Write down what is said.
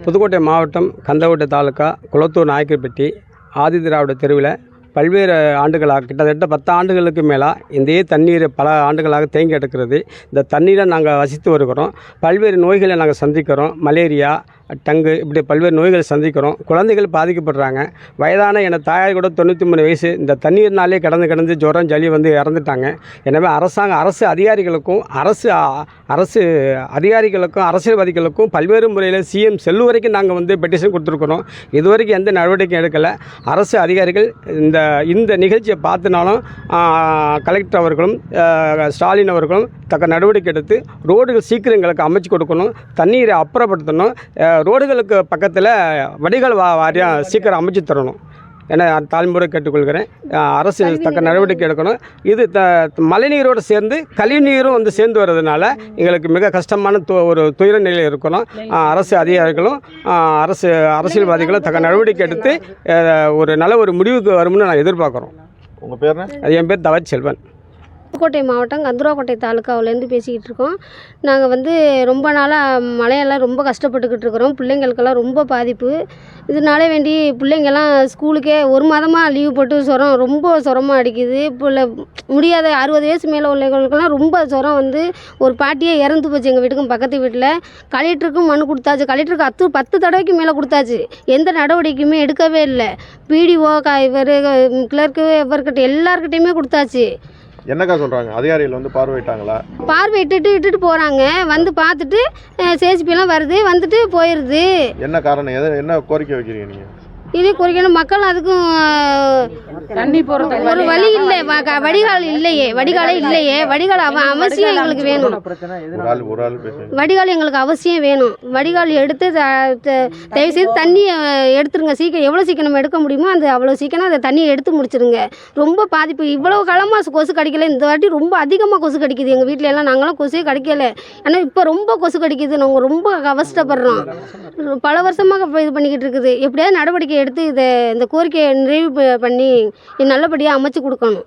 புதுக்கோட்டை மாவட்டம் கந்தக்கோட்டை தாலுக்கா குளத்தூர் நாயக்கர்பட்டி ஆதிதிராவிட தெருவில் பல்வேறு ஆண்டுகளாக கிட்டத்தட்ட 10 ஆண்டுகளுக்கு மேலே இந்த தண்ணீர் பல ஆண்டுகளாக தேங்கி கிடக்கிறது. இந்த தண்ணீரை நாங்கள் வசித்து வருகிறோம். பல்வேறு நோய்களை நாங்கள் சந்திக்கிறோம். மலேரியா, டங்கு, இப்படி பல்வேறு நோய்களை சந்திக்கிறோம். குழந்தைகள் பாதிக்கப்படுறாங்க. வயதான என் தாயார் கூட 93 வயசு இந்த தண்ணீர்னாலே கடந்து ஜுரம் ஜலி வந்து இறந்துட்டாங்க. எனவே அரசு அதிகாரிகளுக்கும் அரசியல்வாதிகளுக்கும் பல்வேறு முறையில் சிஎம் செல்லு வரைக்கும் நாங்கள் வந்து பெட்டிஷன் கொடுத்துருக்குறோம். இதுவரைக்கும் எந்த நடவடிக்கையும் எடுக்கலை. அரசு அதிகாரிகள் இந்த நிகழ்ச்சியை பார்த்தினாலும் கலெக்டர் அவர்களும் ஸ்டாலின் அவர்களும் தக்க நடவடிக்கை எடுத்து ரோடுகள் சீக்கிரம் எங்களுக்கு அமைச்சு கொடுக்கணும். தண்ணீரை அப்புறப்படுத்தணும். ரோடுகளுக்கு பக்கத்தில் வடிகால் வாரியம் சீக்கிரம் அமைச்சு தரணும் என தாழ்முறை கேட்டுக்கொள்கிறேன். அரசு தக்க நடவடிக்கை எடுக்கணும். இது மழைநீரோடு சேர்ந்து கழிவுநீரும் வந்து சேர்ந்து வர்றதுனால எங்களுக்கு மிக கஷ்டமான ஒரு துயர நிலையில் இருக்கணும். அரசு அதிகாரிகளும் அரசியல்வாதிகளும் தக்க நடவடிக்கை எடுத்து ஒரு நல்ல ஒரு முடிவுக்கு வரும்னு நான் எதிர்பார்க்குறோம். உங்கள் பேர்? என் பேர் தவச்செல்வன். புதுக்கோட்டை மாவட்டம் கந்தரோக்கோட்டை தாலுக்காவிலேருந்து பேசிக்கிட்டு இருக்கோம். நாங்கள் வந்து ரொம்ப நாளாக மழையெல்லாம் ரொம்ப கஷ்டப்பட்டுக்கிட்டு இருக்கிறோம். பிள்ளைங்களுக்கெல்லாம் ரொம்ப பாதிப்பு. இதனால வேண்டி பிள்ளைங்கள்லாம் ஸ்கூலுக்கே 1 மாதமாக லீவ் போட்டு ரொம்ப சுரமாக அடிக்குது. இப்போ முடியாத 60 வயசு மேலே உள்ளவங்களுக்கெல்லாம் ரொம்ப சுரம் வந்து ஒரு பாட்டியே இறந்து போச்சு. எங்கள் வீட்டுக்கும் பக்கத்து வீட்டில் கலெக்டருக்கும் மனு கொடுத்தாச்சு. கலெக்டருக்கு 10 தடவைக்கு மேலே கொடுத்தாச்சு. எந்த நடவடிக்கையுமே எடுக்கவே இல்லை. பிடிஓ இவர் கிளர்க்கு இவர்கிட்ட எல்லாருக்கிட்டையுமே கொடுத்தாச்சு. என்னக்கா சொல்கிறாங்க? அதிகாரிகள் வந்து பார்வையிட்டாங்களா? இட்டுட்டு போகிறாங்க. வந்து பார்த்துட்டு சேசிபிலாம் வருது, வந்துட்டு போயிடுது. என்ன காரணம்? என்ன கோரிக்கை வைக்கிறீங்க நீங்கள்? இனி குறிக்கணும். மக்கள் அதுக்கும் தண்ணி போகிறது ஒரு வழி இல்லை. வடிகாலே இல்லையே. வடிகால் அவசியம் எங்களுக்கு வேணும். வடிகால் எங்களுக்கு அவசியம் வேணும். வடிகால் எடுத்து தயவுசெய்து தண்ணியை எடுத்துருங்க. சீக்கிரம் எவ்வளோ சீக்கிரம் எடுக்க முடியுமோ அவ்வளோ சீக்கிரம் அந்த தண்ணியை எடுத்து முடிச்சிருங்க. ரொம்ப பாதிப்பு. இவ்வளோ காலமாக கொசு கடிக்கல. இந்த வாட்டி ரொம்ப அதிகமாக கொசு கடிக்குது. எங்கள் வீட்டில எல்லாம் நாங்களாம் கொசுவே கடிக்கலை. ஆனால் இப்போ ரொம்ப கொசு கடிக்குது. நாங்கள் ரொம்ப கஷ்டப்படுறோம். பல வருஷமாக இது பண்ணிக்கிட்டு இருக்குது. எப்படியாவது நடவடிக்கை எடுத்து இந்த கோரிக்கையை நிறைவு பண்ணி நல்லபடியாக அமைச்சு கொடுக்கணும்.